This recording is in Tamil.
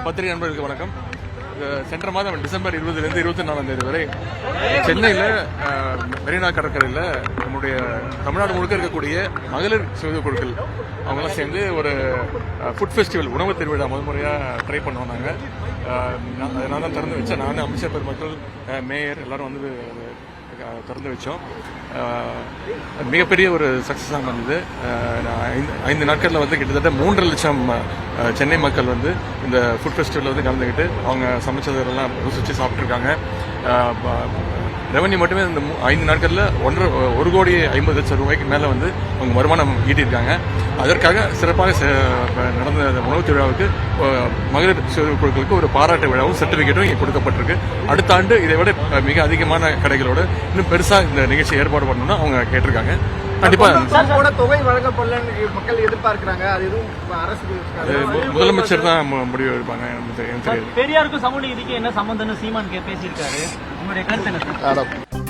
பத்திரிகை நண்பர்களுக்கு வணக்கம். சென்ற மாதம் டிசம்பர் 20 to 24 வரை சென்னையில் மெரினா கடற்கரையில் நம்முடைய தமிழ்நாடு முழுக்க இருக்கக்கூடிய மகளிர் சுய குழுக்கள் அவங்கெல்லாம் சேர்ந்து ஒரு ஃபுட் ஃபெஸ்டிவல் உணவு திருவிழா முறையாக ட்ரை பண்ணுவோம். நாங்கள் அதனால தான் திறந்து வச்சேன். நான் அமைச்சர் பெருமக்கள் மேயர் எல்லாரும் வந்து திறந்து வச்சோம். மிகப்பெரிய ஒரு சக்ஸஸாக இருந்தது. 5 நாட்களில் வந்து கிட்டத்தட்ட 3 லட்சம் சென்னை மக்கள் வந்து இந்த ஃபுட் ஃபெஸ்டிவலில் வந்து கலந்துக்கிட்டு அவங்க சமைச்சதெல்லாம் ருசிச்சு சாப்பிட்ருக்காங்க. ரெவன்யூ மட்டுமே இந்த 5 நாட்களில் 1,50,00,000 ரூபாய்க்கு மேலே வந்து அவங்க வருமானம் ஈட்டியிருக்காங்க. அதற்காக சிறப்பாக நடந்த உணவு திருவிழாவுக்கு மகளிர் சுய குழுக்களுக்கு ஒரு பாராட்டு விழாவும் சர்டிஃபிகேட்டும் இங்கே கொடுக்கப்பட்டிருக்கு. அடுத்த ஆண்டு இதை விட மிக அதிகமான கடைகளோட இன்னும் பெருசாக இந்த நிகழ்ச்சி ஏற்பாடு பண்ணணும்னு அவங்க கேட்டிருக்காங்க. கண்டிப்பா தொகை வழங்கப்படல மக்கள் எதிர்பார்க்கிறாங்க. அது எதுவும் அரசு முதலமைச்சர் தான் முடிவு எடுப்பாங்க. பெரியாருக்கும் சமூக நீதிக்கு என்ன சம்பந்தம்னு சீமான் பேசியிருக்காரு. உங்களுடைய கருத்து என்ன?